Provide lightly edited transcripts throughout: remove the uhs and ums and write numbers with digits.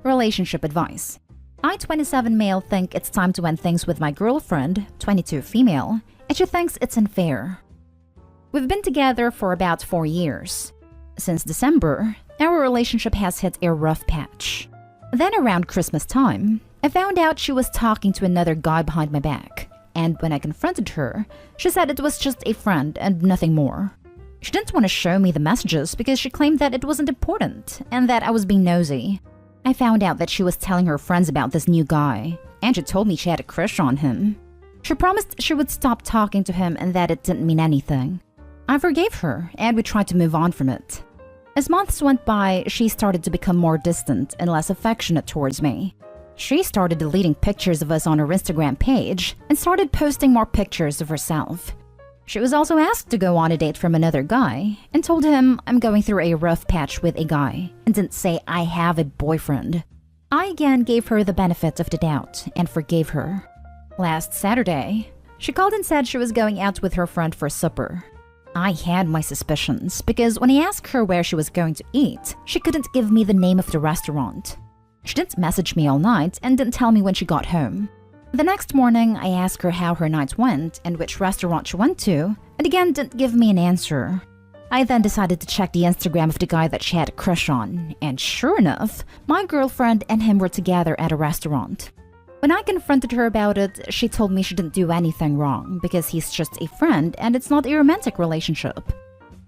Relationship advice. I, 27 male, think it's time to end things with my girlfriend, 22 female, and she thinks it's unfair. We've been together for about 4 years. Since December, our relationship has hit a rough patch. Then around Christmas time, I found out she was talking to another guy behind my back, and when I confronted her, she said it was just a friend and nothing more. She didn't want to show me the messages because she claimed that it wasn't important and that I was being nosy. I found out that she was telling her friends about this new guy, and she told me she had a crush on him. She promised she would stop talking to him and that it didn't mean anything. I forgave her, and we tried to move on from it. As months went by, she started to become more distant and less affectionate towards me. She started deleting pictures of us on her Instagram page and started posting more pictures of herself. She was also asked to go on a date from another guy and told him I'm going through a rough patch with a guy and didn't say I have a boyfriend. I again gave her the benefit of the doubt and forgave her. Last Saturday, she called and said she was going out with her friend for supper. I had my suspicions because when I asked her where she was going to eat, she couldn't give me the name of the restaurant. She didn't message me all night and didn't tell me when she got home. The next morning, I asked her how her night went and which restaurant she went to, and again didn't give me an answer. I then decided to check the Instagram of the guy that she had a crush on, and sure enough, my girlfriend and him were together at a restaurant. When I confronted her about it, she told me she didn't do anything wrong because he's just a friend and it's not a romantic relationship.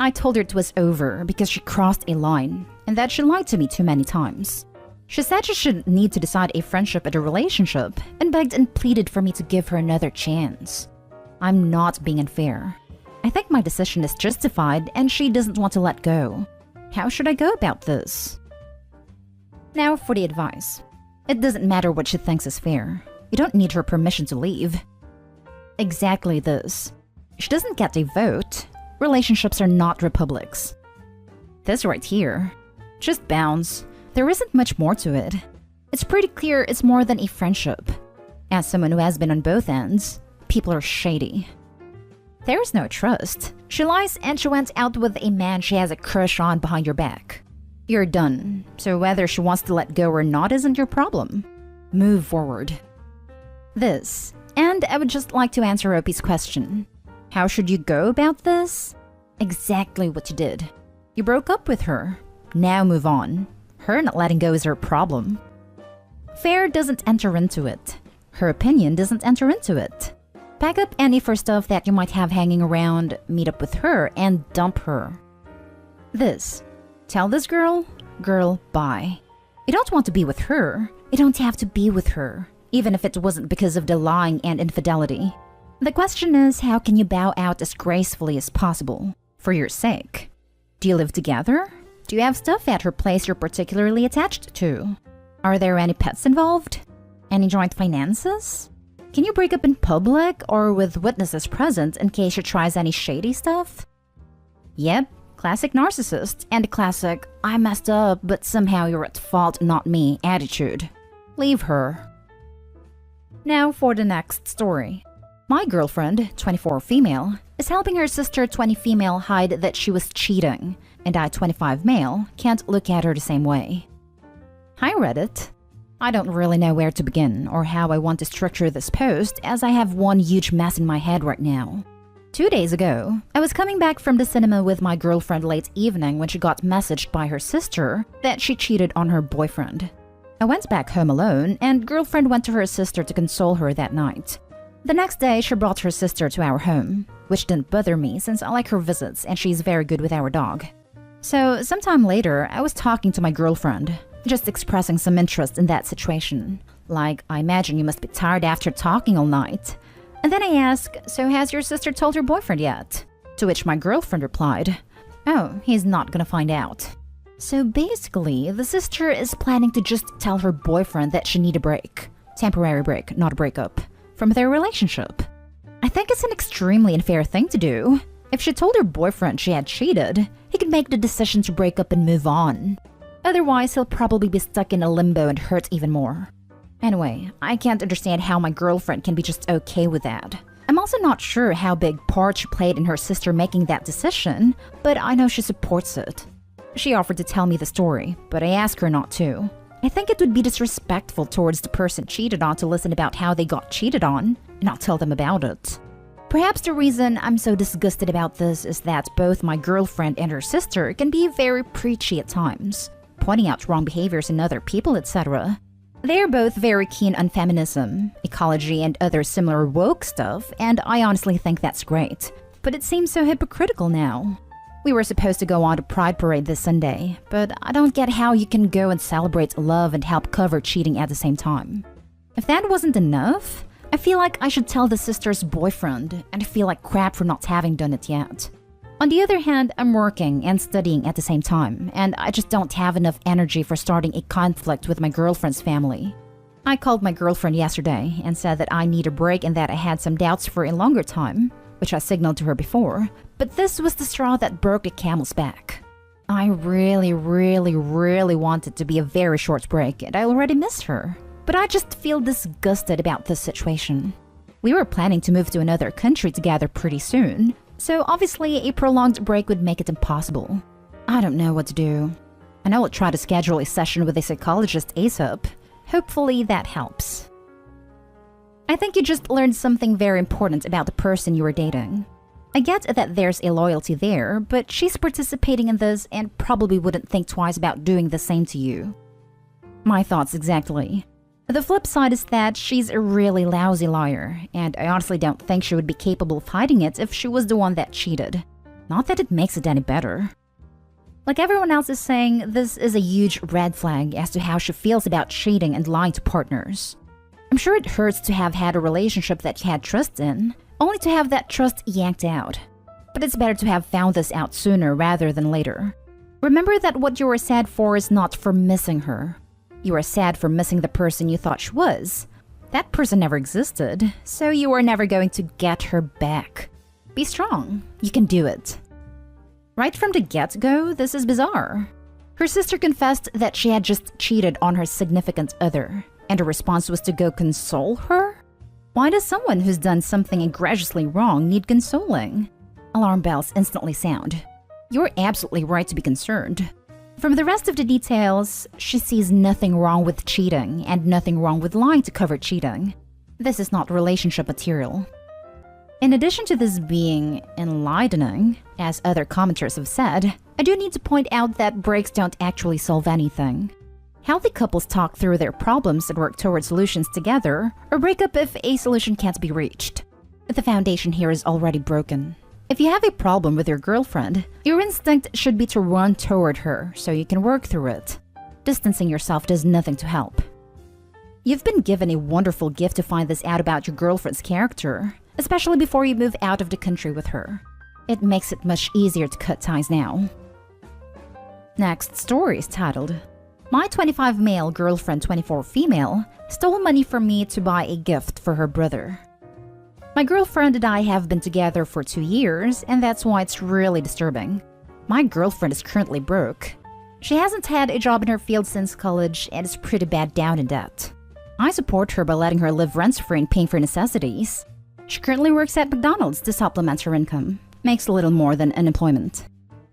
I told her it was over because she crossed a line and that she lied to me too many times. She said she shouldn't need to decide a friendship and a relationship and begged and pleaded for me to give her another chance. I'm not being unfair. I think my decision is justified and she doesn't want to let go. How should I go about this? Now for the advice. It doesn't matter what she thinks is fair. You don't need her permission to leave. Exactly this. She doesn't get a vote. Relationships are not republics. This right here. Just bounce. There isn't much more to it. It's pretty clear it's more than a friendship. As someone who has been on both ends, people are shady. There's no trust. She lies and she went out with a man she has a crush on behind your back. You're done, so whether she wants to let go or not isn't your problem. Move forward. This, and I would just like to answer Opie's question. How should you go about this? Exactly what you did. You broke up with her. Now move on. Her not letting go is her problem. Fair doesn't enter into it. Her opinion doesn't enter into it. Pack up any for stuff that you might have hanging around, meet up with her, and dump her. This. Tell this girl, bye. You don't want to be with her. You don't have to be with her, even if it wasn't because of the lying and infidelity. The question is, how can you bow out as gracefully as possible? For your sake. Do you live together? Do you have stuff at her place you're particularly attached to? Are there any pets involved? Any joint finances? Can you break up in public or with witnesses present in case she tries any shady stuff? Yep, classic narcissist and classic I messed up but somehow you're at fault, not me attitude. Leave her. Now for the next story. My girlfriend, 24 female, is helping her sister, 20 female, hide that she was cheating, and I, 25 male, can't look at her the same way. Hi Reddit. I don't really know where to begin or how I want to structure this post as I have one huge mess in my head right now. 2 days ago, I was coming back from the cinema with my girlfriend late evening when she got messaged by her sister that she cheated on her boyfriend. I went back home alone and girlfriend went to her sister to console her that night. The next day, she brought her sister to our home, which didn't bother me since I like her visits and she's very good with our dog. So, sometime later, I was talking to my girlfriend, just expressing some interest in that situation. Like, I imagine you must be tired after talking all night. And then I asked, so has your sister told her boyfriend yet? To which my girlfriend replied, oh, he's not gonna find out. So basically, the sister is planning to just tell her boyfriend that she need a break. Temporary break, not a breakup. From their relationship. I think it's an extremely unfair thing to do. If she told her boyfriend she had cheated, he could make the decision to break up and move on. Otherwise, he'll probably be stuck in a limbo and hurt even more. Anyway, I can't understand how my girlfriend can be just okay with that. I'm also not sure how big part she played in her sister making that decision, but I know she supports it. She offered to tell me the story, but I asked her not to. I think it would be disrespectful towards the person cheated on to listen about how they got cheated on and not tell them about it. Perhaps the reason I'm so disgusted about this is that both my girlfriend and her sister can be very preachy at times, pointing out wrong behaviors in other people, etc. They are both very keen on feminism, ecology, and other similar woke stuff, and I honestly think that's great. But it seems so hypocritical now. We were supposed to go on to Pride Parade this Sunday, but I don't get how you can go and celebrate love and help cover cheating at the same time. If that wasn't enough, I feel like I should tell the sister's boyfriend, and I feel like crap for not having done it yet. On the other hand, I'm working and studying at the same time, and I just don't have enough energy for starting a conflict with my girlfriend's family. I called my girlfriend yesterday and said that I need a break and that I had some doubts for a longer time, which I signaled to her before, but this was the straw that broke the camel's back. I really wanted to be a very short break, and I already miss her. But I just feel disgusted about this situation. We were planning to move to another country together pretty soon, so obviously a prolonged break would make it impossible. I don't know what to do. I know I'll try to schedule a session with a psychologist ASAP. Hopefully that helps. I think you just learned something very important about the person you were dating. I get that there's a loyalty there, but she's participating in this and probably wouldn't think twice about doing the same to you. My thoughts exactly. The flip side is that she's a really lousy liar, and I honestly don't think she would be capable of hiding it if she was the one that cheated. Not that it makes it any better. Like everyone else is saying, this is a huge red flag as to how she feels about cheating and lying to partners. I'm sure it hurts to have had a relationship that you had trust in, only to have that trust yanked out. But it's better to have found this out sooner rather than later. Remember that what you were sad for is not for missing her. You are sad for missing the person you thought she was. That person never existed, so you are never going to get her back. Be strong. You can do it. Right from the get-go, this is bizarre. Her sister confessed that she had just cheated on her significant other, and her response was to go console her? Why does someone who's done something egregiously wrong need consoling? Alarm bells instantly sound. You're absolutely right to be concerned. From the rest of the details, she sees nothing wrong with cheating and nothing wrong with lying to cover cheating. This is not relationship material. In addition to this being enlightening, as other commenters have said, I do need to point out that breaks don't actually solve anything. Healthy couples talk through their problems and work towards solutions together, or break up if a solution can't be reached. The foundation here is already broken. If you have a problem with your girlfriend, your instinct should be to run toward her so you can work through it. Distancing yourself does nothing to help. You've been given a wonderful gift to find this out about your girlfriend's character, especially before you move out of the country with her. It makes it much easier to cut ties now. Next story is titled, My 25 male girlfriend 24 female stole money from me to buy a gift for her brother. My girlfriend and I have been together for 2 years, and that's why it's really disturbing. My girlfriend is currently broke. She hasn't had a job in her field since college and is pretty bad down in debt. I support her by letting her live rent-free and paying for necessities. She currently works at McDonald's to supplement her income. Makes a little more than unemployment.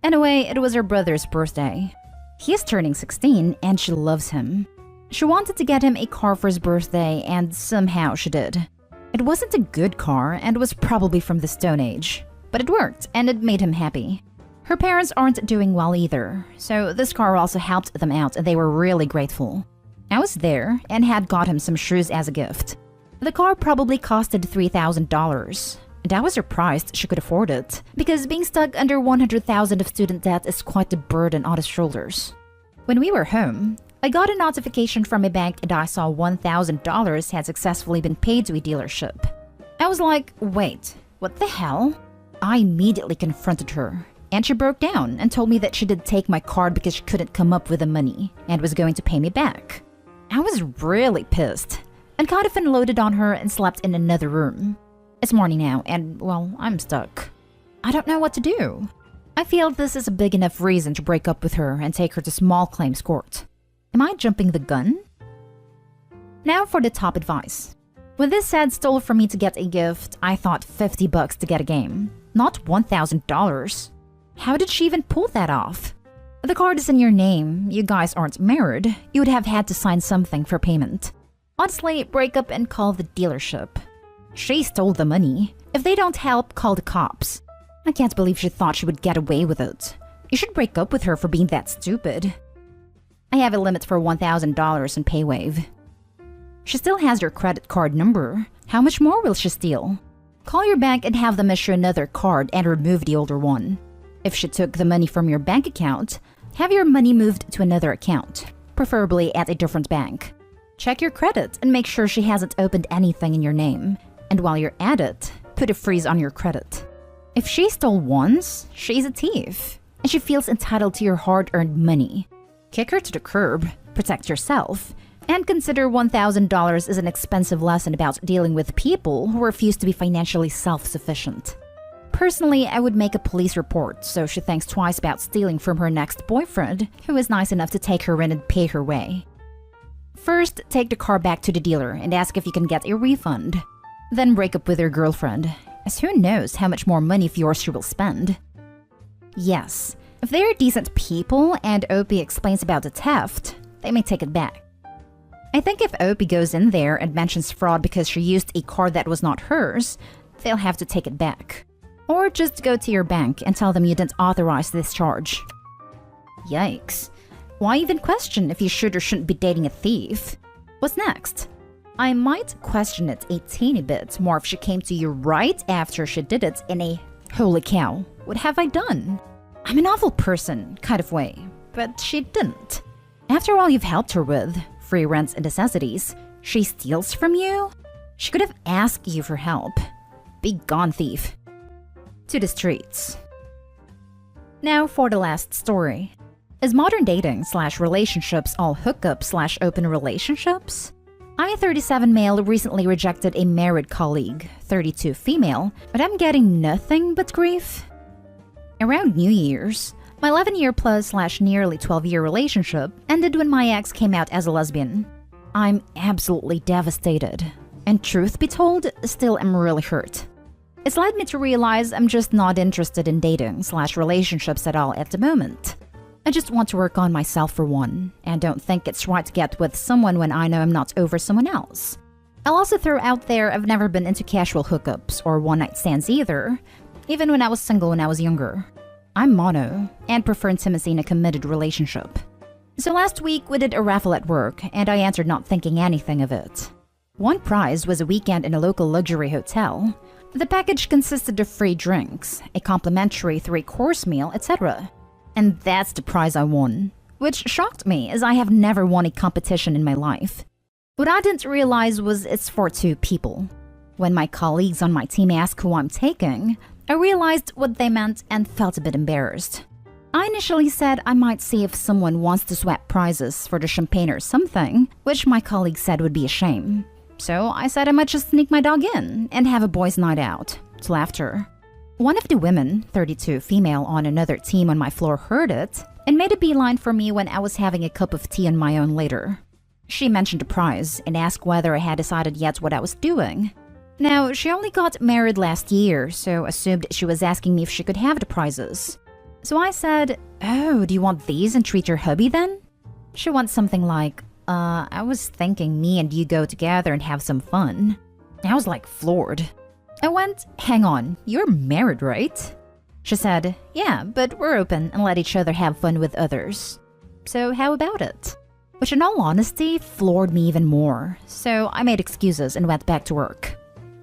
Anyway, it was her brother's birthday. He is turning 16 and she loves him. She wanted to get him a car for his birthday and somehow she did. It wasn't a good car and was probably from the Stone Age, but it worked and it made him happy. Her parents aren't doing well either, so this car also helped them out and they were really grateful. I was there and had got him some shoes as a gift. The car probably costed $3,000, and I was surprised she could afford it, because being stuck under $100,000 of student debt is quite a burden on his shoulders. When we were home, I got a notification from a bank and I saw $1,000 had successfully been paid to a dealership. I was like, wait, what the hell? I immediately confronted her, and she broke down and told me that she did take my card because she couldn't come up with the money and was going to pay me back. I was really pissed and kind of unloaded on her and slept in another room. It's morning now and, well, I'm stuck. I don't know what to do. I feel this is a big enough reason to break up with her and take her to small claims court. Am I jumping the gun? Now for the top advice. When this ad stole from me to get a gift, I thought $50 to get a game, not $1,000. How did she even pull that off? The card is in your name, you guys aren't married, you would have had to sign something for payment. Honestly, break up and call the dealership. She stole the money. If they don't help, call the cops. I can't believe she thought she would get away with it. You should break up with her for being that stupid. I have a limit for $1,000 in PayWave. She still has your credit card number. How much more will she steal? Call your bank and have them issue another card and remove the older one. If she took the money from your bank account, have your money moved to another account, preferably at a different bank. Check your credit and make sure she hasn't opened anything in your name. And while you're at it, put a freeze on your credit. If she stole once, she's a thief, and she feels entitled to your hard-earned money. Kick her to the curb, protect yourself, and consider $1,000 as an expensive lesson about dealing with people who refuse to be financially self-sufficient. Personally, I would make a police report so she thinks twice about stealing from her next boyfriend, who is nice enough to take her in and pay her way. First, take the car back to the dealer and ask if you can get a refund. Then break up with your girlfriend, as who knows how much more money of yours she will spend. Yes, if they are decent people and OP explains about the theft, they may take it back. I think if OP goes in there and mentions fraud because she used a card that was not hers, they'll have to take it back. Or just go to your bank and tell them you didn't authorize this charge. Yikes. Why even question if you should or shouldn't be dating a thief? What's next? I might question it a teeny bit more if she came to you right after she did it in a "holy cow, what have I done? I'm an awful person" kind of way, but she didn't. After all you've helped her with, free rents and necessities, she steals from you? She could have asked you for help. Be gone, thief. To the streets. Now for the last story. Is modern dating / relationships all hookup / open relationships? I, 37 male, recently rejected a married colleague, 32 female, but I'm getting nothing but grief. Around New Year's, my 11-year plus / nearly 12-year relationship ended when my ex came out as a lesbian. I'm absolutely devastated. And truth be told, still am really hurt. It's led me to realize I'm just not interested in dating / relationships at all at the moment. I just want to work on myself for one, and don't think it's right to get with someone when I know I'm not over someone else. I'll also throw out there I've never been into casual hookups or one-night stands either, even when I was single when I was younger. I'm mono, and prefer intimacy in a committed relationship. So last week we did a raffle at work, and I answered not thinking anything of it. One prize was a weekend in a local luxury hotel. The package consisted of free drinks, a complimentary 3-course meal, etc. And that's the prize I won, which shocked me as I have never won a competition in my life. What I didn't realize was it's for 2 people. When my colleagues on my team asked who I'm taking, I realized what they meant and felt a bit embarrassed. I initially said I might see if someone wants to swap prizes for the champagne or something, which my colleague said would be a shame. So I said I might just sneak my dog in and have a boys' night out, to laughter. One of the women, 32 female on another team on my floor, heard it and made a beeline for me when I was having a cup of tea on my own later. She mentioned the prize and asked whether I had decided yet what I was doing. Now, she only got married last year, so assumed she was asking me if she could have the prizes. So I said, "Oh, do you want these and treat your hubby then?" She wants something like, I was thinking me and you go together and have some fun." I was like floored. I went, "Hang on, you're married, right?" She said, "Yeah, but we're open and let each other have fun with others. So how about it?" Which in all honesty floored me even more, so I made excuses and went back to work.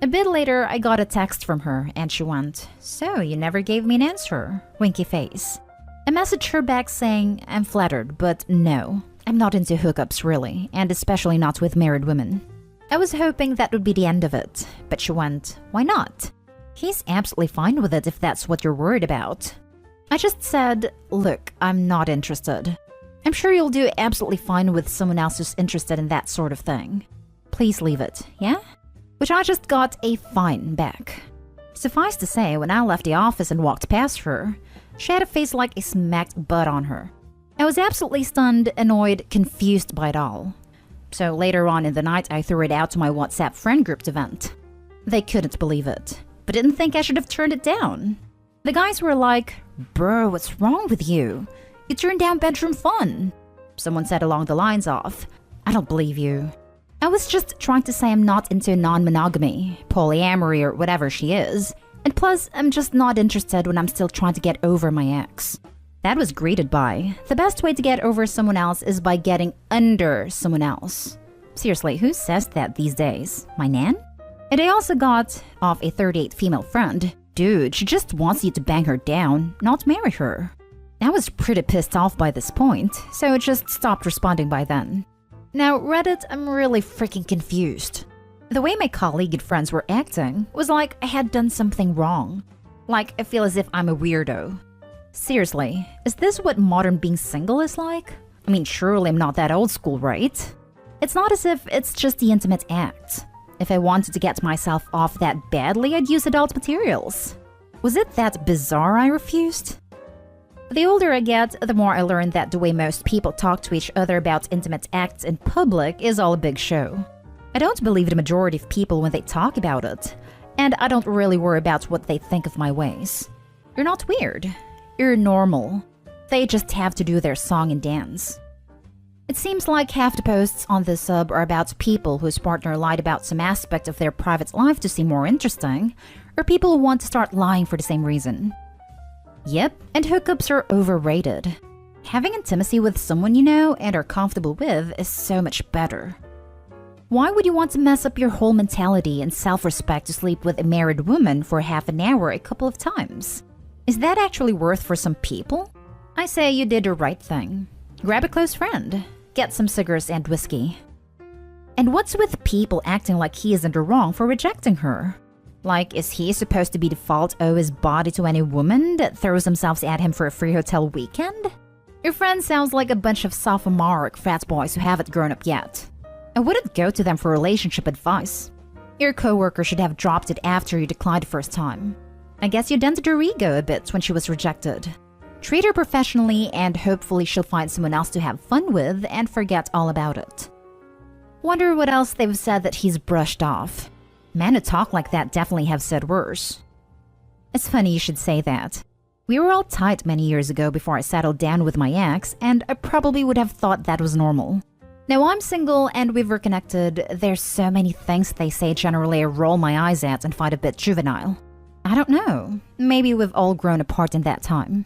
A bit later, I got a text from her and she went, "So you never gave me an answer?" Winky face. I messaged her back saying, "I'm flattered, but no. I'm not into hookups really, and especially not with married women." I was hoping that would be the end of it, but she went, "Why not? He's absolutely fine with it if that's what you're worried about." I just said, "Look, I'm not interested. I'm sure you'll do absolutely fine with someone else who's interested in that sort of thing. Please leave it, yeah?" Which I just got a fine back. Suffice to say, when I left the office and walked past her, she had a face like a smacked butt on her. I was absolutely stunned, annoyed, confused by it all. So later on in the night, I threw it out to my WhatsApp friend group to vent. They couldn't believe it, but didn't think I should have turned it down. The guys were like, "Bro, what's wrong with you? You turned down bedroom fun. Someone said along the lines of, I don't believe you. I was just trying to say I'm not into non-monogamy, polyamory, or whatever she is. And plus, I'm just not interested when I'm still trying to get over my ex. That was greeted by, the best way to get over someone else is by getting under someone else. Seriously, who says that these days? My nan? And I also got off a 38 female friend. Dude, she just wants you to bang her down, not marry her. I was pretty pissed off by this point, so I just stopped responding by then. Now, Reddit, I'm really freaking confused. The way my colleague and friends were acting was like I had done something wrong. Like I feel as if I'm a weirdo. Seriously, is this what modern being single is like? I mean, surely I'm not that old school, right? It's not as if it's just the intimate act. If I wanted to get myself off that badly, I'd use adult materials. Was it that bizarre I refused? The older I get, the more I learn that the way most people talk to each other about intimate acts in public is all a big show. I don't believe the majority of people when they talk about it, and I don't really worry about what they think of my ways. You're not weird. You're normal. They just have to do their song and dance. It seems like half the posts on this sub are about people whose partner lied about some aspect of their private life to seem more interesting, or people who want to start lying for the same reason. Yep, and hookups are overrated. Having intimacy with someone you know and are comfortable with is so much better. Why would you want to mess up your whole mentality and self-respect to sleep with a married woman for half an hour a couple of times? Is that actually worth for some people? I say you did the right thing. Grab a close friend. Get some cigars and whiskey. And what's with people acting like he is in the wrong for rejecting her? Like, is he supposed to be the fault of his body to any woman that throws themselves at him for a free hotel weekend? Your friend sounds like a bunch of sophomoric frat boys who haven't grown up yet. I wouldn't go to them for relationship advice. Your coworker should have dropped it after you declined the first time. I guess you dented her ego a bit when she was rejected. Treat her professionally and hopefully she'll find someone else to have fun with and forget all about it. Wonder what else they've said that he's brushed off. Men who talk like that definitely have said worse. It's funny you should say that. We were all tight many years ago before I settled down with my ex, and I probably would have thought that was normal. Now I'm single and we've reconnected. There's so many things they say generally I roll my eyes at and find a bit juvenile. I don't know. Maybe we've all grown apart in that time.